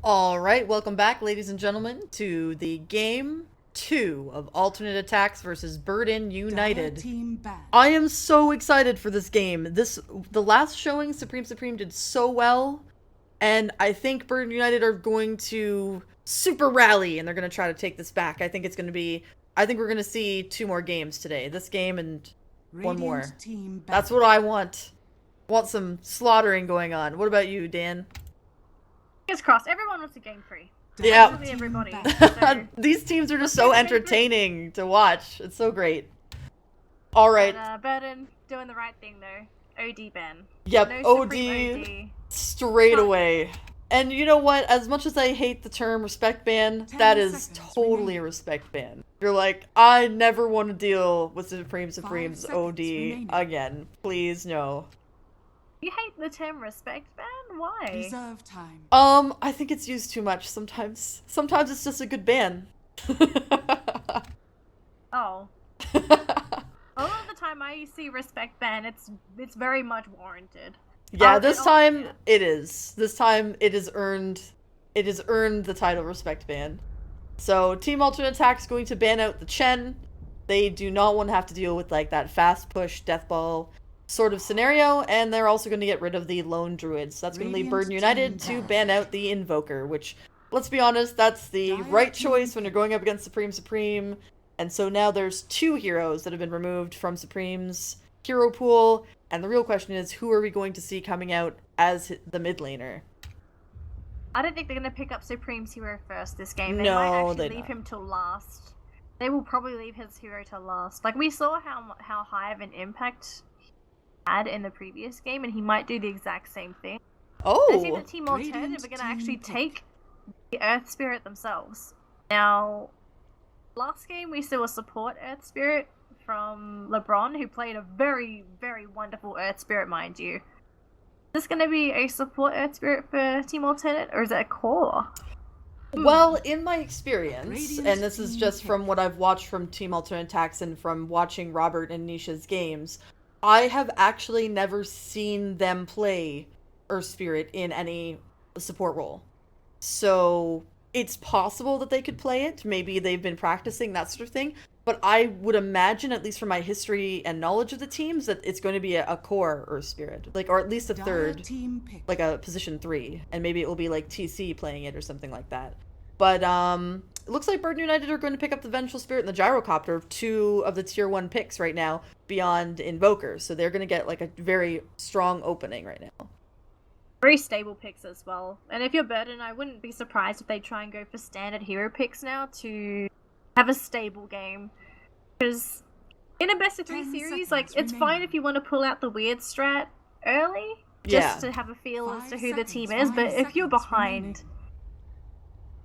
Alright, welcome back, ladies and gentlemen, to the Game 2 of Alternate aTTaX versus Bird-In United. I am so excited for this game. The last showing, Supreme did so well, and I think Bird-In United are going to super rally, and they're going to try to take this back. I think we're going to see 2 more games today. This game and one more. That's what I want. Want some slaughtering going on. What about you, Dan? Fingers crossed. Everyone wants a game 3. Yeah. Absolutely everybody. So, these teams are just so entertaining to watch. It's so great. All right. Burden doing the right thing though. OD ban. Yep. No OD straight away. And you know what? As much as I hate the term respect ban, that is totally a respect ban. You're like, I never want to deal with Supreme's OD again. Please, no. You hate the term respect ban? Why? Reserve time. I think it's used too much sometimes. Sometimes it's just a good ban. Oh. A lot of the time I see respect ban, it's very much warranted. Yeah, this time it is. This time it has earned the title respect ban. So Team Alternate aTTaX is going to ban out the Chen. They do not want to have to deal with like that fast push death ball sort of scenario, and they're also going to get rid of the lone druid. So that's going to leave Bird-In United to ban out the invoker, which, let's be honest, that's the right choice when you're going up against Supreme. And so now there's 2 heroes that have been removed from Supreme's hero pool, and the real question is, who are we going to see coming out as the mid laner? I don't think they're going to pick up Supreme's hero first this game. They No, might they actually leave him till last. They will probably leave his hero till last. Like, we saw how high of an impact had in the previous game, and he might do the exact same thing. Oh! I think that Team Alternative are going to actually take the Earth Spirit themselves. Now, last game we saw a support Earth Spirit from LeBron, who played a very, very wonderful Earth Spirit, mind you. Is this going to be a support Earth Spirit for Team Alternate, or is it a core? Well, in my experience, and this is just from what I've watched from Team Alternate aTTaX and from watching Robert and Nisha's games, I have actually never seen them play Earth Spirit in any support role. So it's possible that they could play it. Maybe they've been practicing, that sort of thing. But I would imagine, at least from my history and knowledge of the teams, that it's going to be a core Earth Spirit. Like, or at least a third, like a position 3. And maybe it will be like TC playing it or something like that. But it looks like Bird-In United are going to pick up the Vengeful Spirit and the Gyrocopter, 2 of the tier 1 picks right now, beyond Invoker. So they're going to get like a very strong opening right now. Very stable picks as well. And if you're Burden, I wouldn't be surprised if they try and go for standard hero picks now to have a stable game. Because in a best of 3 series, like, it's fine if you want to pull out the weird strat early, just to have a feel as to who the team is, but if you're behind...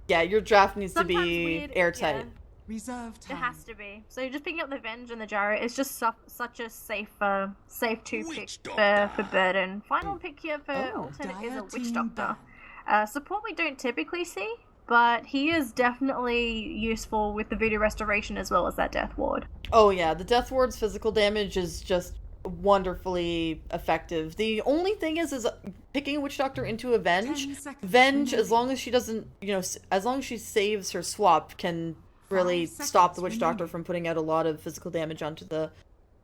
Yeah, your draft needs to be airtight. Yeah. Reserve time. It has to be. So just picking up the Venge and the Gyro is just such a safe 2 pick for Burden. Final pick here for Alternate is a Witch Doctor. Support we don't typically see, but he is definitely useful with the Voodoo Restoration as well as that Death Ward. Oh yeah, the Death Ward's physical damage is just wonderfully effective. The only thing is picking a Witch Doctor into a Venge, as long as she doesn't, as long as she saves her swap, can really stop the Witch Doctor from putting out a lot of physical damage onto the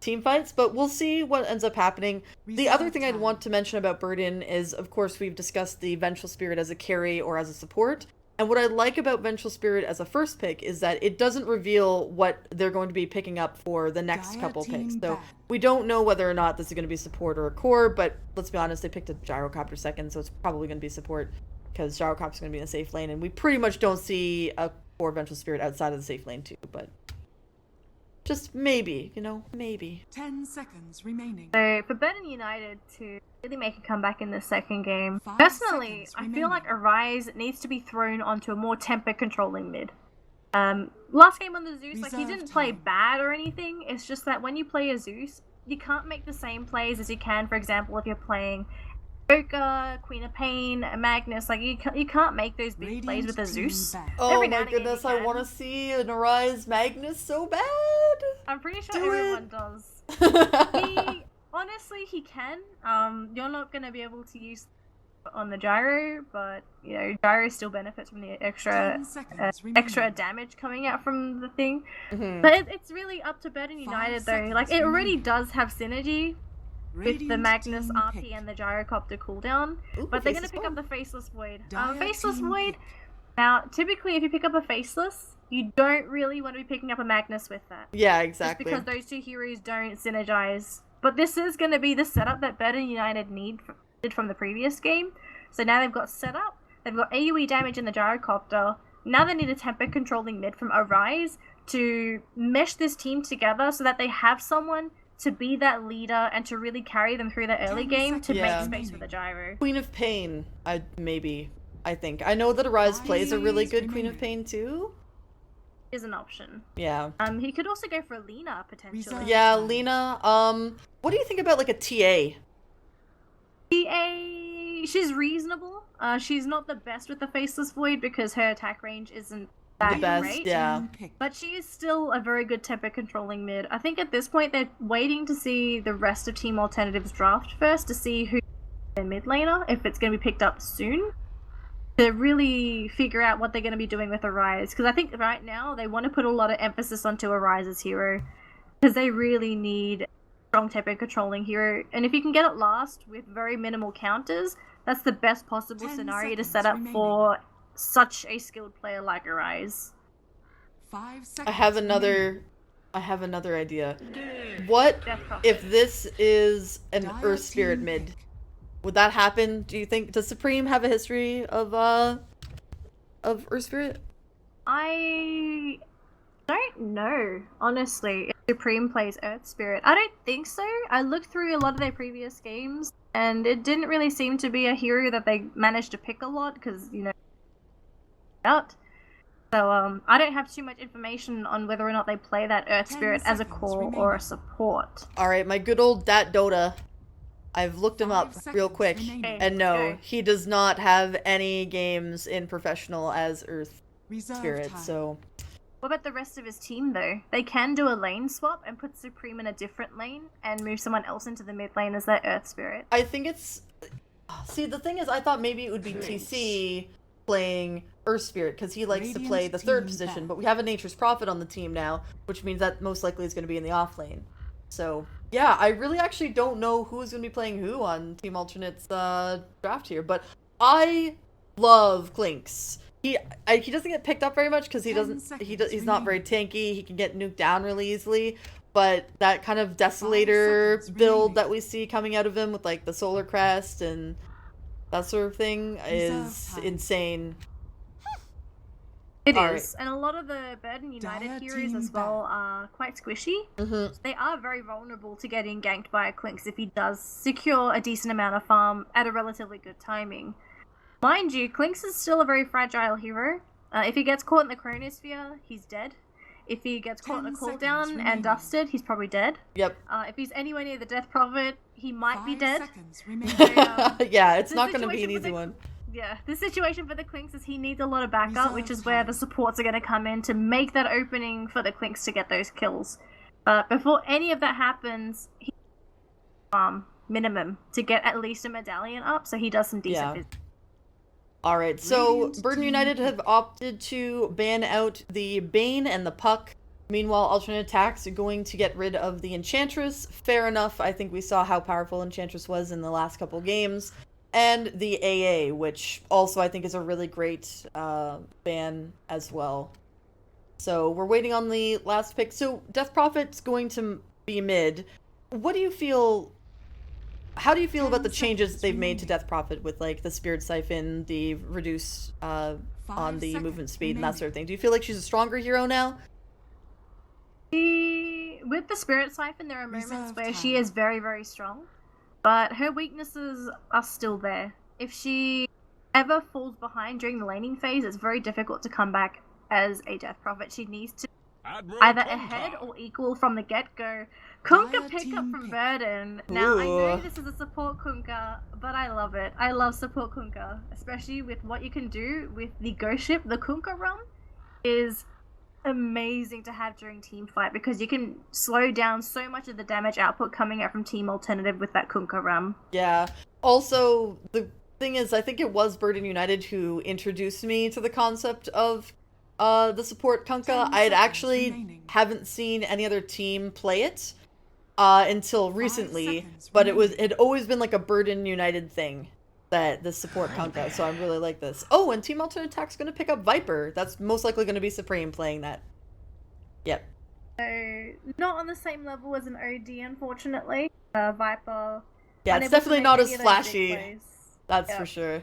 team fights. But we'll see what ends up happening. The other thing I'd want to mention about Burden is, of course, we've discussed the Vengeful Spirit as a carry or as a support. And what I like about Vengeful Spirit as a first pick is that it doesn't reveal what they're going to be picking up for the next couple picks. So we don't know whether or not this is going to be support or a core, but let's be honest, they picked a Gyrocopter second, so it's probably going to be support because Gyrocopter's going to be in a safe lane, and we pretty much don't see a core Vengeful Spirit outside of the safe lane too, but just maybe, maybe. 10 seconds remaining. So for Burden United to really make a comeback in the second game, personally, I feel like Arise needs to be thrown onto a more tempo controlling mid. Last game on the Zeus, like, he didn't play bad or anything. It's just that when you play a Zeus, you can't make the same plays as you can, for example, if you're playing Joker, Queen of Pain, Magnus. Like, you can't make those big plays with a Zeus. Oh my goodness, I want to see an Arise Magnus so bad. I'm pretty sure everyone does. Honestly, he can. You're not going to be able to use on the gyro, but you know, gyro still benefits from the 10 extra seconds extra remaining. damage coming out from the thing. Mhm. But it's really up to Burden 5 United though. seconds Like it already remaining. does have synergy with the Radiant Magnus team RP pick. and the gyrocopter cooldown, Ooh, but they're gonna Faceless pick up Void. the Faceless Void. Dire Faceless team Void. pick. Now, typically, if you pick up a Faceless, you don't really want to be picking up a Magnus with that. Yeah, Just exactly. because those two heroes don't synergize. But this is going to be the setup that Burden United needed from the previous game. So now they've got setup, they've got AoE damage in the gyrocopter. Now they need a tempo controlling mid from Arise to mesh this team together so that they have someone to be that leader and to really carry them through the early 10 game to Yeah. make space for the gyro. Queen of Pain, I think. I know that Arise plays a really good Queen of remaining. Pain too. Is an option. Yeah. He could also go for Lena potentially. Reserve. Yeah, time. Lena, what do you think about like a TA? TA, she's reasonable. She's not the best with the Faceless Void because her attack range isn't that The best, great. yeah. Team pick. But she is still a very good tempo controlling mid. I think at this point they're waiting to see the rest of Team Alternative's draft first to see who their mid laner, if it's going to be picked up soon, to really figure out what they're going to be doing with Arise. Because I think right now they want to put a lot of emphasis onto Arise's hero because they really need a strong tempo controlling hero. And if you can get it last with very minimal counters, that's the best possible 10 scenario to seconds set up remaining. for such a skilled player like Arise. 5 seconds I have remaining. another idea. What Death Prophet. if this is an Dire Earth Spirit team mid? pick. Would that happen? Do you think does Supreme have a history of Earth Spirit? I don't know, honestly, if Supreme plays Earth Spirit. I don't think so. I looked through a lot of their previous games, and it didn't really seem to be a hero that they managed to pick a lot, because, you know, out. So, I don't have too much information on whether or not they play that Earth 10 Spirit as a seconds core or remaining. a support. Alright, my good old Dat Dota. I've looked him 5 up real seconds quick, remaining. and no, Okay. he does not have any games in professional as Earth Reserve Spirit, time. so... What about the rest of his team, though? They can do a lane swap and put Supreme in a different lane and move someone else into the mid lane as their Earth Spirit. I think it's... See, the thing is, I thought maybe it would be TC playing Earth Spirit, because he likes to Radiant play the third team position, back. but we have a Nature's Prophet on the team now, which means that most likely is going to be in the off lane. So, yeah, I really actually don't know who's going to be playing who on Team Alternate's draft here, but I love Clinks. He doesn't get picked up very much because 10 he's not very tanky. He can get nuked down really easily, but that kind of Desolator seconds build remaining. that we see coming out of him with like the Solar Crest and that sort of thing Reserve is time. insane. It All is, and a lot of the Burden United Dire heroes team as well are quite squishy. Mm-hmm. They are very vulnerable to getting ganked by a Clinks if he does secure a decent amount of farm at a relatively good timing. Mind you, Clinks is still a very fragile hero. If he gets caught in the Chronosphere, he's dead. If he gets caught in a 10 seconds cooldown remaining. and dusted, he's probably dead. Yep. If he's anywhere near the Death Prophet, he might be 5 dead. seconds remaining. Yeah, it's the not going to be an situation with easy the- one. Yeah, the situation for the Clinks is he needs a lot of backup, which Reserve is where time. the supports are going to come in to make that opening for the Clinks to get those kills. But before any of that happens, he minimum to get at least a medallion up, so he does some decent Yeah. business. Alright, so Radiant Burden team United have opted to ban out the Bane and the Puck. Meanwhile, alternate attacks are going to get rid of the Enchantress. Fair enough, I think we saw how powerful Enchantress was in the last couple games. And the AA, which also I think is a really great ban as well. So we're waiting on the last pick. So Death Prophet's going to be mid. What do you feel... How do you feel 10 about the changes seconds they've made to remaining. Death Prophet with like the Spirit Siphon, the reduce on 5 the movement seconds speed and that remaining. sort of thing? Do you feel like she's a stronger hero now? With the Spirit Siphon, there are moments Reserve where she time. is very, very strong, but her weaknesses are still there. If she ever falls behind during the laning phase, it's very difficult to come back as a Death Prophet. She needs to either ahead or equal from the get-go. Kunkka Dire pick up team from pick. Burden. Now, I know Ooh. this is a support Kunkka, but I love it. I love support Kunkka, especially with what you can do with the Ghost Ship. The Kunkka run is amazing to have during team fight because you can slow down so much of the damage output coming out from Team Alternative with that Kunkka run. Yeah. Also, thing is, I think it was Burden United who introduced me to the concept of the support Kunkka. 10 I seconds remaining. haven't seen any other team play it until 5 recently, seconds but it remaining. had always been like a Burden United thing, that the support Kunkka, so I really like this. Oh, and Team aTTaX gonna pick up Viper. That's most likely gonna be Supreme playing that. Yep. So, not on the same level as an OD, unfortunately. Viper. Yeah, it's unable to definitely make not any as of those big flashy. plays. That's Yep. for sure.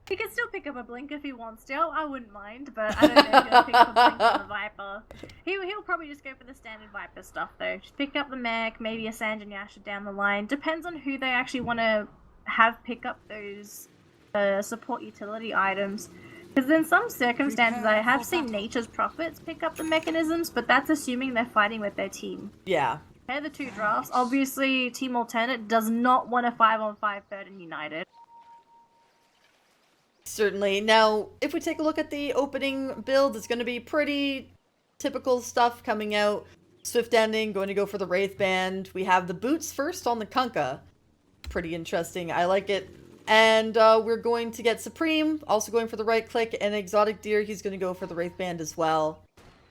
He can still pick up a blink if he wants to. I wouldn't mind, but I don't know if he'll pick up a blink on the Viper. He'll probably just go for the standard Viper stuff, though. Just pick up the mech, maybe a Sanjin Yasha down the line. Depends on who they actually want to have pick up those support utility items. Because in some circumstances, I have seen Nature's Prophets pick up the mechanisms, but that's assuming they're fighting with their team. Yeah. Compare the two drafts. Obviously, Team Alternate does not want a 5-on-5 Burden United. Certainly. Now, if we take a look at the opening build, it's going to be pretty typical stuff coming out. Swift Ending, going to go for the Wraith Band. We have the boots first on the Kunkka. Pretty interesting. I like it. And we're going to get Supreme, also going for the right click, and Exotic Deer, he's going to go for the Wraith Band as well.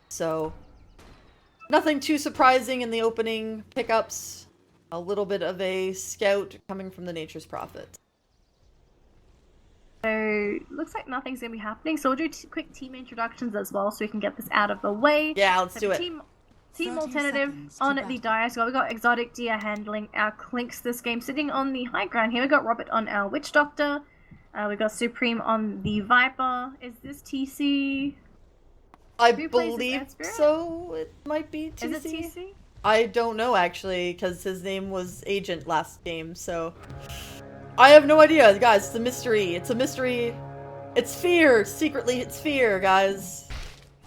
So, nothing too surprising in the opening pickups. A little bit of a scout coming from the Nature's Prophet. So, looks like nothing's going to be happening. So we'll do quick team introductions as well so we can get this out of the way. Yeah, let's So do it. Team 30 Alternative seconds to on the battle. Dire Squad. We've got Exotic Deer handling our Clinks this game, sitting on the high ground here. We've got Robert on our Witch Doctor. We've got Supreme on the Viper. Is this TC? I Who plays as believe Ed Spirit? so. It might be TC. Is it TC? I don't know, actually, because his name was Agent last game, so... I have no idea, guys. It's a mystery. It's a mystery. It's fear. Secretly, it's fear, guys.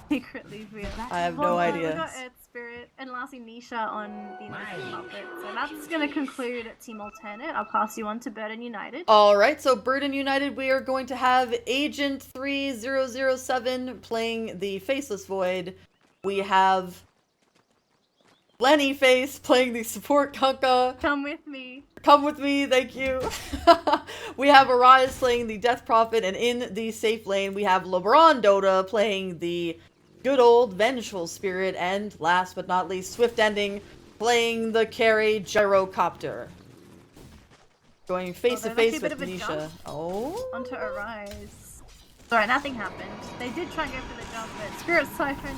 Secretly weird. I have no We've idea. got Earth Spirit and lastly Nisha on the Nature's Prophet. So that's going to conclude Team Alternate. I'll pass you on to Burden United. Alright, so Burden United, we are going to have Agent 3007 playing the Faceless Void. We have Lenny Face playing the support Kunkka. Come with me. Come with me, thank you. We have Arise playing the Death Prophet, and in the safe lane we have LeBron Dota playing the good old Vengeful Spirit, and last but not least, Swift Ending playing the carry Gyrocopter. Going face to there's actually face a bit with of a Nisha. jump. Oh. Onto Arise. Sorry, nothing happened. They did try and go for the jump, but Spirit Siphon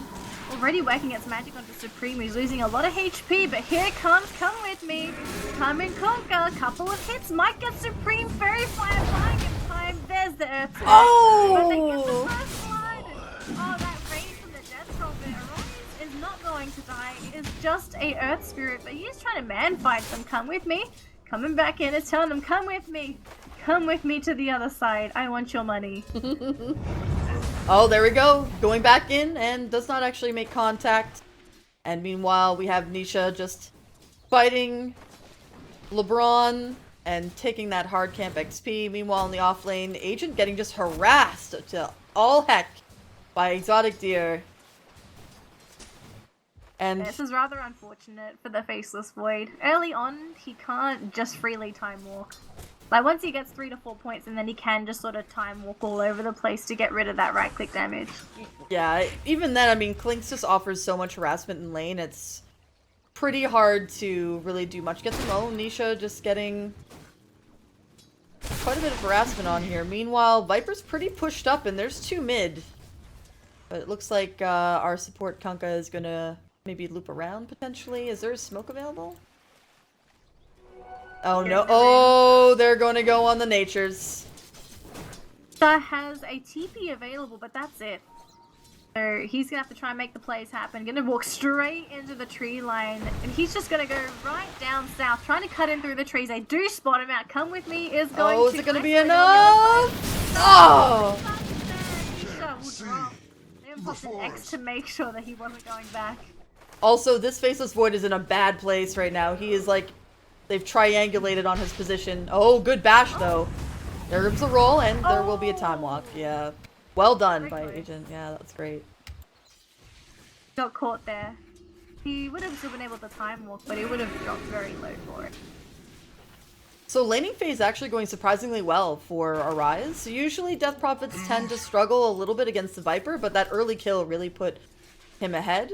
already working its magic onto Supreme. He's losing a lot of HP, but here it comes. Come with me. Come and conquer. A couple of hits might get Supreme. Fairy Fire flying in time. There's the Earth Spirit. But they get the Oh! first blood. Oh, that rain from the Death Prophet. Arise is not going to die. It is just a Earth Spirit, but he's trying to man fight them. Come with me. Coming back in and telling them, come with me. Come with me to the other side. I want your money. Oh, there we go. Going back in and does not actually make contact. And meanwhile, we have Nisha just fighting LeBron and taking that hard camp XP. Meanwhile, in the off lane, Agent getting just harassed to all heck by Exotic Deer. And This is rather unfortunate for the Faceless Void. Early on, he can't just freely time walk. Like, once he gets 3 to 4 points, and then he can just sort of time walk all over the place to get rid of that right-click damage. yeah, even then, I mean, Clinks just offers so much harassment in lane, it's pretty hard to really do much. Get them, oh, Nisha just getting quite a bit of harassment on here. Meanwhile, Viper's pretty pushed up, and there's 2 mid. But it looks like our support Kunkka is gonna maybe loop around, potentially. Is there a smoke available? Oh no, oh, they're gonna go on the Natures. That has a TP available, but that's it. So he's gonna have to try and make the plays happen. Gonna walk straight into the tree line, and he's just gonna go right down south, trying to cut in through the trees. They do spot him out. Come with me is going Oh, to is it gonna be isolate him on the other enough? side. Oh! Nisha will drop. They even popped an X to make sure that he wasn't going back. Also, this Faceless Void is in a bad place right now. He is like, they've triangulated on his position. Oh, good bash though. There's a roll, and there will be a time walk. Yeah. Well done by Agent. Yeah, that's great. Got caught there. He would have still been able to time walk, but he would have dropped very low for it. So laning phase actually going surprisingly well for Arise. Usually Death Prophets tend to struggle a little bit against the Viper, but that early kill really put him ahead.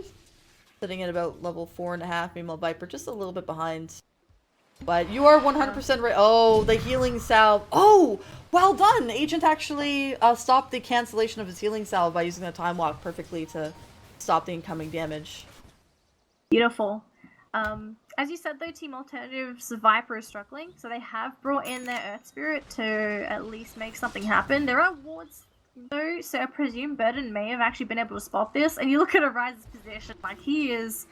Sitting at about level 4.5, meanwhile Viper just a little bit behind. But you are 100% right. Oh, the healing salve. Oh, well done! Agent actually stopped the cancellation of his healing salve by using the time walk perfectly to stop the incoming damage. Beautiful. As you said though, Team Alternative's Viper is struggling, so they have brought in their Earth Spirit to at least make something happen. There are wards though, so I presume Burden may have actually been able to spot this. And you look at Arise's position, like he is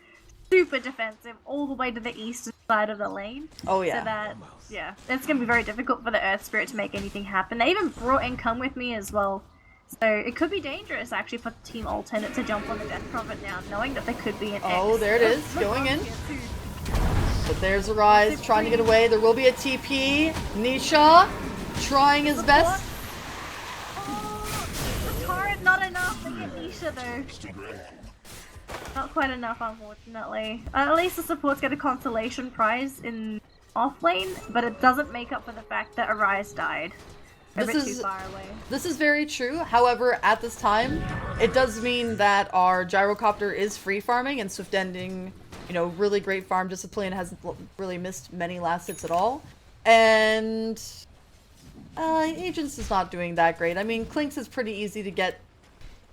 super defensive all the way to the eastern side of the lane. Oh yeah. So that, yeah, it's going to be very difficult for the Earth Spirit to make anything happen. They even brought in Come With Me as well. So it could be dangerous actually for Team Alternate to jump on the Death Prophet now, knowing that there could be an Oh, X. there it is, going in. But there's Arise trying to get away. There will be a TP. Nisha trying his best. Oh, the turret not enough to get Nisha though. Not quite enough, unfortunately. At least the supports get a consolation prize in off lane, but it doesn't make up for the fact that Arise died. A bit too far away. This is very true. However, at this time, it does mean that our gyrocopter is free farming and Swift Ending, you know, really great farm discipline, hasn't really missed many last hits at all. And Agents is not doing that great. I mean, Clinks is pretty easy to get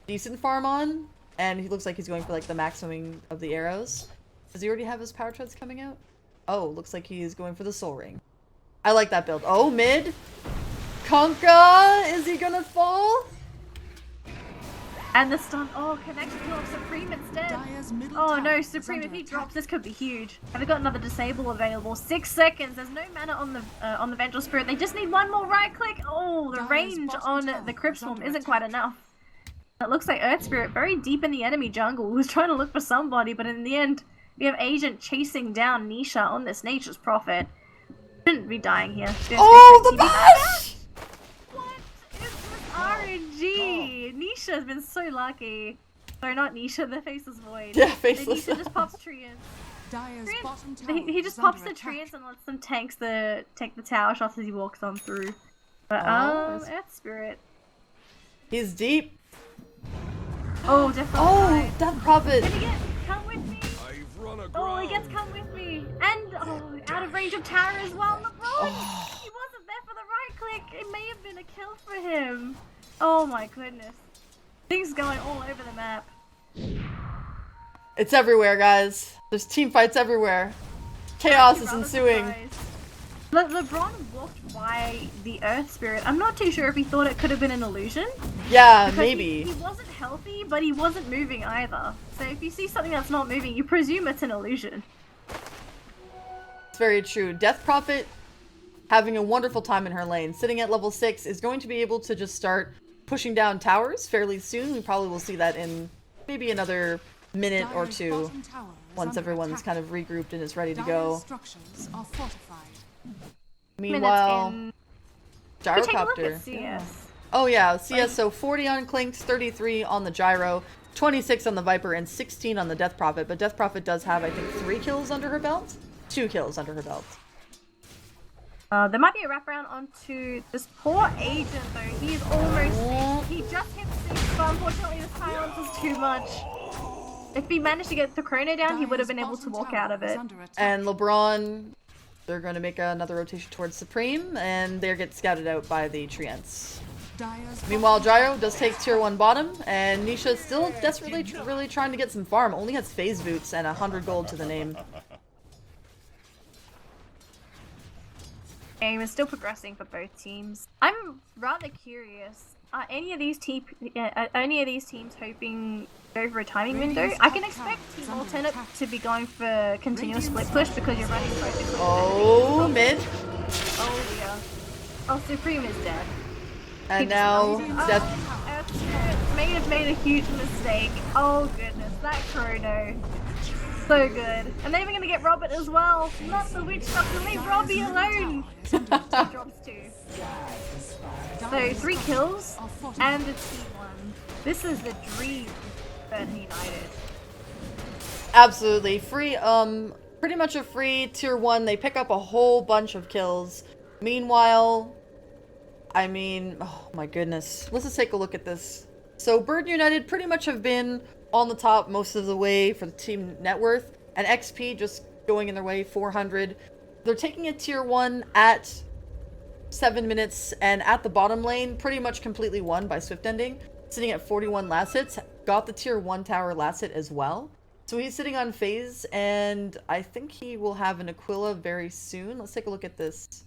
decent farm on, and he looks like he's going for like the maximum of the arrows. Does he already have his power treads coming out? Oh, looks like he's going for the soul ring. I like that build. Oh, mid. Conka, is he gonna fall? And the stun, oh, connects to off Supreme instead. Oh no, Supreme, if he drops, this could be huge. Have they got another disable available? 6 seconds, there's no mana on the Vengeful Spirit. They just need one more right click. Oh, the range on the Crypt Swarm isn't quite enough. It looks like Earth Spirit very deep in the enemy jungle who's trying to look for somebody, but in the end, we have Agent chasing down Nisha on this Nature's Prophet. Shouldn't be dying here. Oh, the bash! RNG! Nisha's been so lucky. Sorry, not Nisha, the Faceless Void. Yeah, Faceless. Nisha just pops Treants. He just pops the Treants and lets them take the tower shots as he walks on through. But, Earth Spirit. He's deep. Oh, definitely. Oh, Death Prophet. Did he get Come With Me? Oh, he gets Come With Me. And, out of range of tower as well. LeBron! He wasn't there for the right click. It may have been a kill for him. Oh my goodness. Things going all over the map. It's everywhere, guys. There's team fights everywhere. Chaos is ensuing. LeBron walked by the Earth Spirit. I'm not too sure if he thought it could have been an illusion. Yeah, Because maybe. He wasn't healthy, but he wasn't moving either. So if you see something that's not moving, you presume it's an illusion. It's very true. Death Prophet, having a wonderful time in her lane, sitting at level 6, is going to be able to just start pushing down towers fairly soon. We probably will see that in maybe another minute or two, once everyone's kind of regrouped and is ready to go. Meanwhile, gyrocopter. CS. Oh yeah, CS, so 40 on Clinks, 33 on the gyro, 26 on the Viper, and 16 on the Death Prophet. But Death Prophet does have, I think, 3 kills under her belt? 2 kills under her belt. There might be a wraparound onto this poor Agent though. He's almost he just hit 6, but unfortunately the silence is too much. If he managed to get the chrono down, he would have been able to walk out of it. And LeBron, they're going to make another rotation towards Supreme, and they get scouted out by the Treants. Meanwhile, Gyro does take tier 1 bottom, and Nisha still desperately really trying to get some farm. Only has phase boots and 100 gold to the name. Game is still progressing for both teams. I'm rather curious. Are any of these teams hoping to go for a timing window? I can expect Team Alternate to be going for continuous split push because you're running both. Oh, mid. Oh dear. Oh, Supreme is dead. And now, Death. May have made a huge mistake. Oh goodness, that chrono. So good. And they're even gonna get Robert as well. Not the witch doctor, leave Robbie alone! Drops 2. So 3 kills and a team 1. This is the dream for United. Absolutely. Free, pretty much a free tier 1. They pick up a whole bunch of kills. Meanwhile, I mean, oh my goodness. Let's just take a look at this. So Burden United pretty much have been on the top most of the way for the team net worth, and XP just going in their way, 400. They're taking a tier 1 at 7 minutes, and at the bottom lane, pretty much completely won by Swift Ending, sitting at 41 last hits, got the tier 1 tower last hit as well. So he's sitting on phase, and I think he will have an Aquila very soon. Let's take a look at this.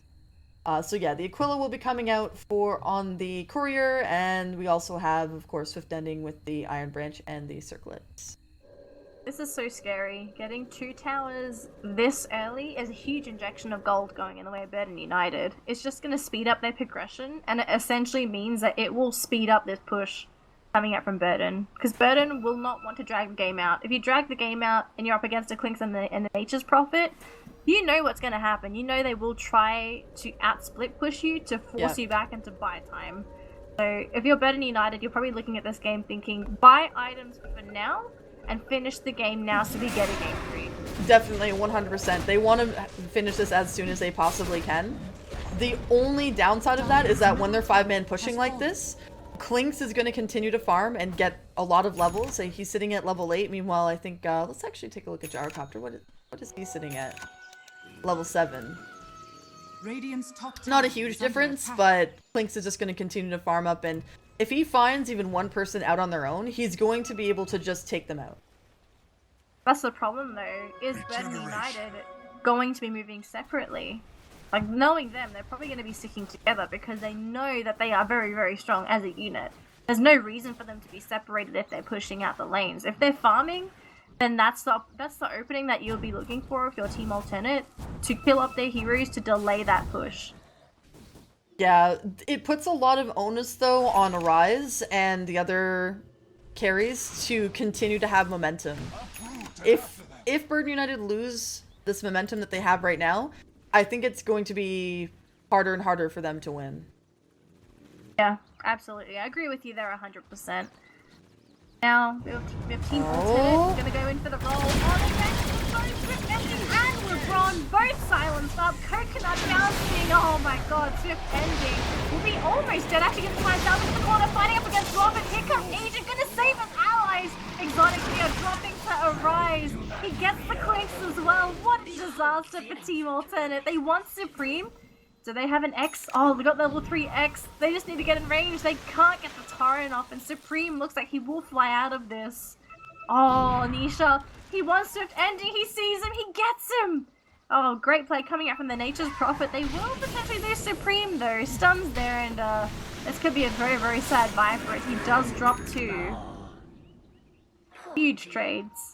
So yeah, the Aquila will be coming out on the Courier, and we also have, of course, Swift Ending with the Iron Branch and the Circlets. This is so scary. Getting 2 towers this early is a huge injection of gold going in the way of Burden United. It's just going to speed up their progression, and it essentially means that it will speed up this push coming out from Burden. Because Burden will not want to drag the game out. If you drag the game out and you're up against the Clinks and the Nature's Prophet, you know what's going to happen. You know they will try to out-split push you to force you back into buy time. So if you're Burden United, you're probably looking at this game thinking, buy items for now, and finish the game now so we get a game 3. Definitely, 100%. They want to finish this as soon as they possibly can. The only downside of that is that when they're 5-man pushing like this, Clinks is going to continue to farm and get a lot of levels. He's sitting at level 8. Meanwhile, I think, let's actually take a look at Gyrocopter. What is he sitting at? Level 7. Radiant's top Not a tower huge is under difference, attack. but Clinks is just going to continue to farm up, and if he finds even one person out on their own, he's going to be able to just take them out. That's the problem though, is Burden United going to be moving separately? Like, knowing them, they're probably going to be sticking together because they know that they are very, very strong as a unit. There's no reason for them to be separated if they're pushing out the lanes. If they're farming, then that's the opening that you'll be looking for with your team alternate, to kill up their heroes to delay that push. Yeah, it puts a lot of onus, though, on Arise and the other carries to continue to have momentum. If Burden United lose this momentum that they have right now, I think it's going to be harder and harder for them to win. Yeah, absolutely. I agree with you there 100%. Now, we have Team Alternate going to go in for the roll. Oh, they went for both Swift Ending and LeBron, both silenced up. Coconut bouncing. Oh my god, Swift Ending will be almost dead. Actually gets find out in the corner, fighting up against Robert. Here comes Agent, going to save his allies. Exotic here dropping to Arise. He gets the Clinks as well. What a disaster for Team Alternate. They want Supreme. Do they have an X? Oh, we got level 3 X. They just need to get in range. They can't get the Tauren off, and Supreme looks like he will fly out of this. Oh, Nisha. He wants Swift Ending. He sees him. He gets him. Oh, great play coming out from the Nature's Prophet. They will potentially lose Supreme, though. Stun's there, and this could be a very, very sad buy for it. He does drop 2. Huge trades.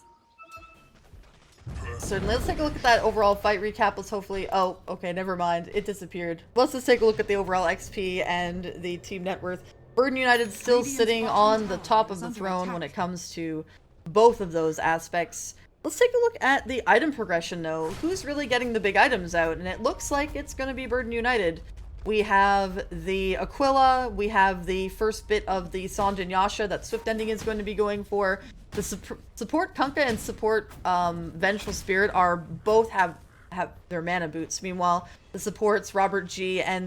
Certainly. Let's take a look at that overall fight recap. Let's hopefully... Oh, okay, never mind. It disappeared. Let's just take a look at the overall XP and the team net worth. Burden United still sitting on the top of the throne when it comes to both of those aspects. Let's take a look at the item progression, though. Who's really getting the big items out? And it looks like it's going to be Burden United. We have the Aquila, we have the first bit of the Sanjin Yasha that Swift Ending is going to be going for. The support Kunkka and support Vengeful Spirit are both have their mana boots. Meanwhile, the supports Robert G and